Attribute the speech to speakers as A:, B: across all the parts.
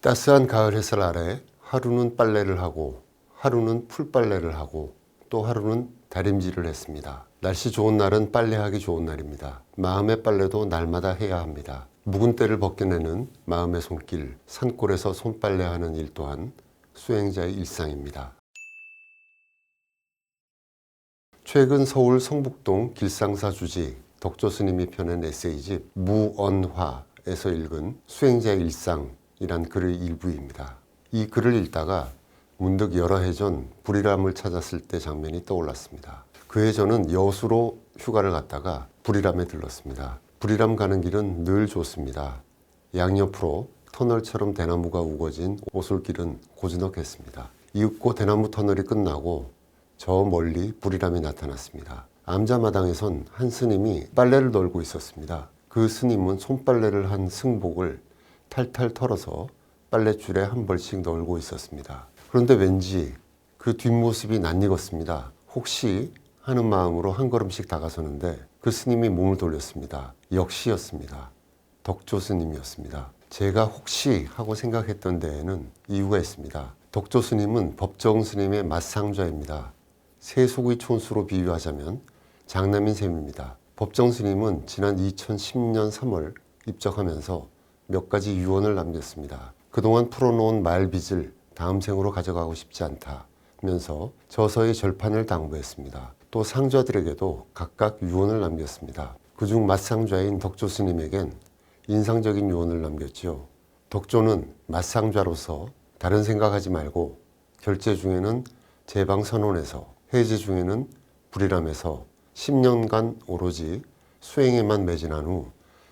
A: 따스한 가을 햇살 아래 하루는 빨래를 하고 하루는 풀빨래를 하고 또 하루는 다림질을 했습니다. 날씨 좋은 날은 빨래하기 좋은 날입니다. 마음의 빨래도 날마다 해야 합니다. 묵은 때를 벗겨내는 마음의 손길, 산골에서 손빨래하는 일 또한 수행자의 일상입니다. 최근 서울 성북동 길상사 주지 덕조 스님이 펴낸 에세이집 무언화에서 읽은 수행자의 일상이란 글의 일부입니다. 이 글을 읽다가 문득 여러 해 전 불이람을 찾았을 때 장면이 떠올랐습니다. 그 해 저는 여수로 휴가를 갔다가 불이람에 들렀습니다. 불이람 가는 길은 늘 좋습니다. 양옆으로 터널처럼 대나무가 우거진 오솔길은 고즈넉했습니다. 이윽고 대나무 터널이 끝나고 저 멀리 불이람이 나타났습니다. 암자마당에선 한 스님이 빨래를 널고 있었습니다. 그 스님은 손빨래를 한 승복을 탈탈 털어서 빨랫줄에 한 벌씩 널고 있었습니다. 그런데 왠지 그 뒷모습이 낯익었습니다. 혹시 하는 마음으로 한 걸음씩 다가서는데 그 스님이 몸을 돌렸습니다. 역시였습니다. 덕조 스님이었습니다. 제가 혹시 하고 생각했던 데에는 이유가 있습니다. 덕조 스님은 법정 스님의 맞상좌입니다. 세속의 촌수로 비유하자면 장남인 셈입니다. 법정 스님은 지난 2010년 3월 입적하면서 몇 가지 유언을 남겼습니다. 그동안 풀어놓은 말빚을 다음 생으로 가져가고 싶지 않다면서 저서의 절판을 당부했습니다. 또 상좌들에게도 각각 유언을 남겼습니다. 그중 맞상좌인 덕조 스님에겐 인상적인 유언을 남겼지요. 덕조는 맞상좌로서 다른 생각하지 말고 결제 중에는 제방 선원에서 해제 중에는 불이람에서 10년간 오로지 수행에만 매진한 후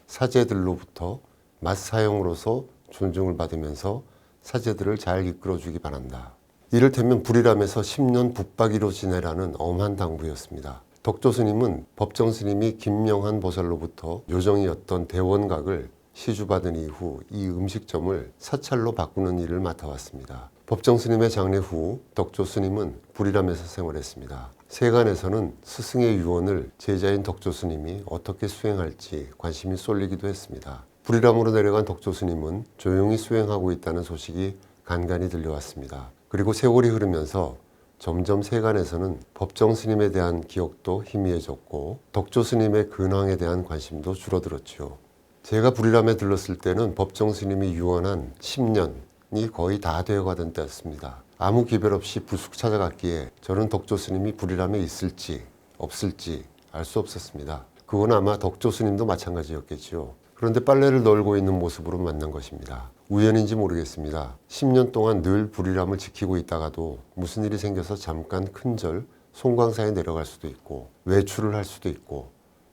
A: 사제들로부터 맞사형으로서 존중을 받으면서 사제들을 잘 이끌어주기 바란다. 이를테면 불이람에서 10년 북박이로 지내라는 엄한 당부였습니다. 덕조 스님은 법정 스님이 김명한 보살로부터 요정이었던 대원각을 시주받은 이후 이 음식점을 사찰로 바꾸는 일을 맡아왔습니다. 법정 스님의 장례 후 덕조 스님은 불이람에서 생활했습니다. 세간에서는 스승의 유언을 제자인 덕조 스님이 어떻게 수행할지 관심이 쏠리기도 했습니다. 불이람으로 내려간 덕조 스님은 조용히 수행하고 있다는 소식이 간간히 들려왔습니다. 그리고 세월이 흐르면서 점점 세간에서는 법정 스님에 대한 기억도 희미해졌고 덕조 스님의 근황에 대한 관심도 줄어들었죠. 제가 불이람에 들렀을 때는 법정 스님이 유언한 10년이 거의 다 되어가던 때였습니다. 아무 기별 없이 불쑥 찾아갔기에 저는 덕조 스님이 불이람에 있을지 없을지 알 수 없었습니다. 그건 아마 덕조 스님도 마찬가지였겠지요. 그런데 빨래를 널고 있는 모습으로 만난 것입니다. 우연인지 모르겠습니다. 10년 동안 늘 불이람을 지키고 있다가도 무슨 일이 생겨서 잠깐 큰절 송광사에 내려갈 수도 있고 외출을 할 수도 있고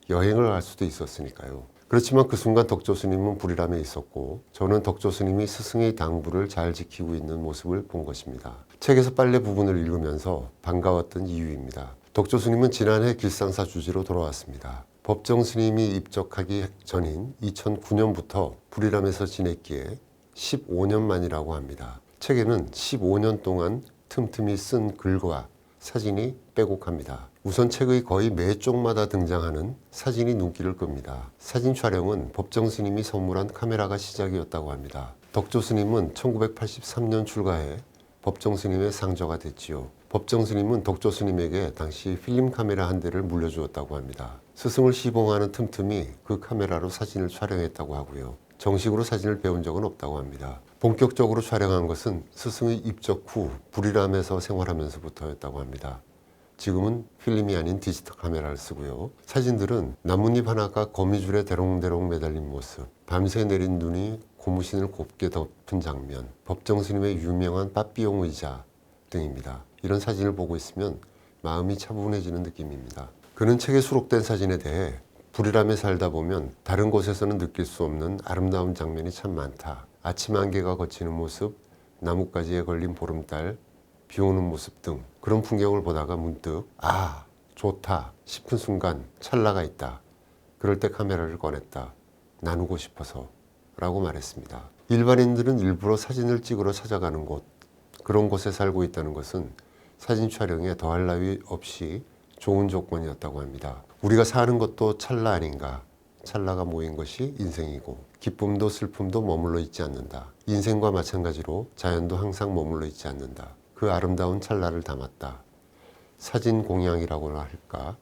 A: 여행을 할 수도 있었으니까요. 그렇지만 그 순간 덕조 스님은 불이람에 있었고 저는 덕조 스님이 스승의 당부를 잘 지키고 있는 모습을 본 것입니다. 책에서 빨래 부분을 읽으면서 반가웠던 이유입니다. 덕조 스님은 지난해 길상사 주지로 돌아왔습니다. 법정 스님이 입적하기 전인 2009년부터 불이람에서 지냈기에 15년 만이라고 합니다. 책에는 15년 동안 틈틈이 쓴 글과 사진이 빼곡합니다. 우선 책의 거의 매 쪽마다 등장하는 사진이 눈길을 끕니다. 사진 촬영은 법정 스님이 선물한 카메라가 시작이었다고 합니다. 덕조 스님은 1983년 출가해 법정 스님의 상저가 됐지요. 법정 스님은 덕조 스님에게 당시 필름 카메라 한 대를 물려주었다고 합니다. 스승을 시봉하는 틈틈이 그 카메라로 사진을 촬영했다고 하고요. 정식으로 사진을 배운 적은 없다고 합니다. 본격적으로 촬영한 것은 스승의 입적 후 불이람에서 생활하면서부터였다고 합니다. 지금은 필름이 아닌 디지털 카메라를 쓰고요. 사진들은 나뭇잎 하나가 거미줄에 대롱대롱 매달린 모습, 밤새 내린 눈이 고무신을 곱게 덮은 장면, 법정 스님의 유명한 빠삐용 의자 등입니다. 이런 사진을 보고 있으면 마음이 차분해지는 느낌입니다. 그는 책에 수록된 사진에 대해 불이람에 살다 보면 다른 곳에서는 느낄 수 없는 아름다운 장면이 참 많다. 아침 안개가 걷히는 모습, 나뭇가지에 걸린 보름달, 비 오는 모습 등 그런 풍경을 보다가 문득 아, 좋다 싶은 순간 찰나가 있다. 그럴 때 카메라를 꺼냈다. 나누고 싶어서 라고 말했습니다. 일반인들은 일부러 사진을 찍으러 찾아가는 곳, 그런 곳에 살고 있다는 것은 사진 촬영에 더할 나위 없이 좋은 조건이었다고 합니다. 우리가 사는 것도 찰나 아닌가. 찰나가 모인 것이 인생이고 기쁨도 슬픔도 머물러 있지 않는다. 인생과 마찬가지로 자연도 항상 머물러 있지 않는다. 그 아름다운 찰나를 담았다. 사진 공양이라고나 할까?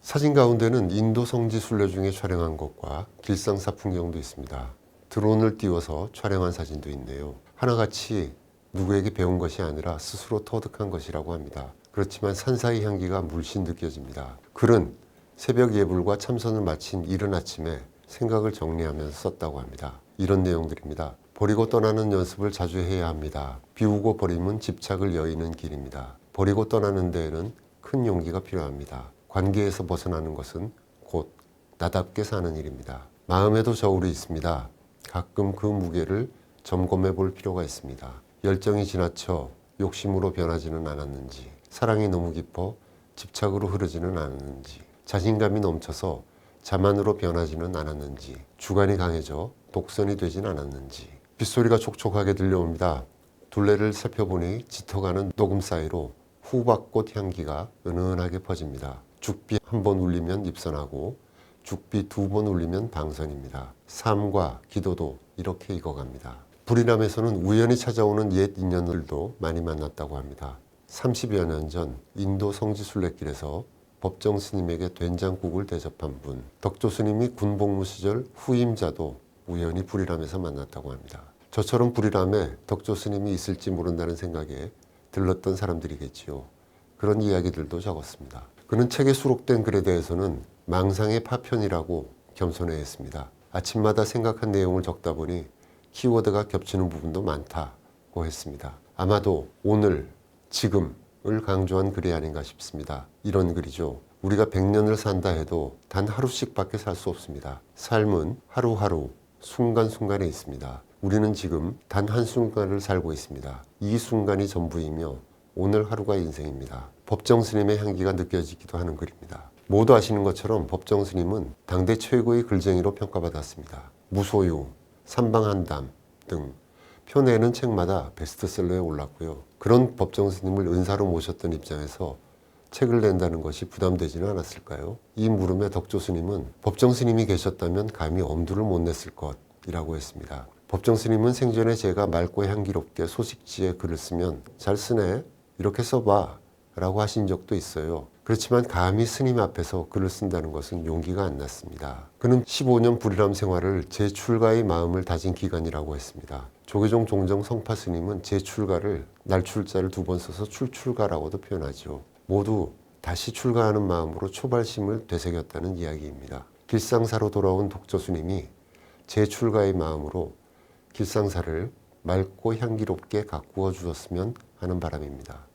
A: 사진 가운데는 인도 성지 순례 중에 촬영한 것과 길상사 풍경도 있습니다. 드론을 띄워서 촬영한 사진도 있네요. 하나같이 누구에게 배운 것이 아니라 스스로 터득한 것이라고 합니다. 그렇지만 산사의 향기가 물씬 느껴집니다. 글은 새벽 예불과 참선을 마친 이른 아침에 생각을 정리하면서 썼다고 합니다. 이런 내용들입니다. 버리고 떠나는 연습을 자주 해야 합니다. 비우고 버림은 집착을 여의는 길입니다. 버리고 떠나는 데에는 큰 용기가 필요합니다. 관계에서 벗어나는 것은 곧 나답게 사는 일입니다. 마음에도 저울이 있습니다. 가끔 그 무게를 점검해 볼 필요가 있습니다. 열정이 지나쳐 욕심으로 변하지는 않았는지, 사랑이 너무 깊어 집착으로 흐르지는 않았는지, 자신감이 넘쳐서 자만으로 변하지는 않았는지, 주관이 강해져 독선이 되진 않았는지. 빗소리가 촉촉하게 들려옵니다. 둘레를 살펴보니 짙어가는 녹음 사이로 후박꽃 향기가 은은하게 퍼집니다. 죽비 한 번 울리면 입선하고 죽비 두 번 울리면 방선입니다. 삶과 기도도 이렇게 익어갑니다. 불이람에서는 우연히 찾아오는 옛 인연들도 많이 만났다고 합니다. 30여 년 전 인도 성지 순례길에서 법정 스님에게 된장국을 대접한 분, 덕조 스님이 군복무 시절 후임자도 우연히 불이람에서 만났다고 합니다. 저처럼 불이람에 덕조 스님이 있을지 모른다는 생각에 들렀던 사람들이겠지요. 그런 이야기들도 적었습니다. 그는 책에 수록된 글에 대해서는 망상의 파편이라고 겸손해했습니다. 아침마다 생각한 내용을 적다 보니 키워드가 겹치는 부분도 많다고 했습니다. 아마도 오늘, 지금을 강조한 글이 아닌가 싶습니다. 이런 글이죠. 우리가 100년을 산다 해도 단 하루씩밖에 살 수 없습니다. 삶은 하루하루, 순간순간에 있습니다. 우리는 지금 단 한순간을 살고 있습니다. 이 순간이 전부이며 오늘 하루가 인생입니다. 법정 스님의 향기가 느껴지기도 하는 글입니다. 모두 아시는 것처럼 법정 스님은 당대 최고의 글쟁이로 평가받았습니다. 무소유, 삼방한담 등 펴내는 책마다 베스트셀러에 올랐고요. 그런 법정 스님을 은사로 모셨던 입장에서 책을 낸다는 것이 부담되지는 않았을까요? 이 물음에 덕조 스님은 법정 스님이 계셨다면 감히 엄두를 못 냈을 것이라고 했습니다. 법정 스님은 생전에 제가 맑고 향기롭게 소식지에 글을 쓰면 잘 쓰네? 이렇게 써봐 라고 하신 적도 있어요. 그렇지만 감히 스님 앞에서 글을 쓴다는 것은 용기가 안 났습니다. 그는 15년 불이람 생활을 재출가의 마음을 다진 기간이라고 했습니다. 조계종 종정 성파 스님은 재출가를 날출자를 2번 써서 출출가라고도 표현하죠. 모두 다시 출가하는 마음으로 초발심을 되새겼다는 이야기입니다. 길상사로 돌아온 덕조 스님이 재출가의 마음으로 길상사를 맑고 향기롭게 가꾸어 주었으면 하는 바람입니다.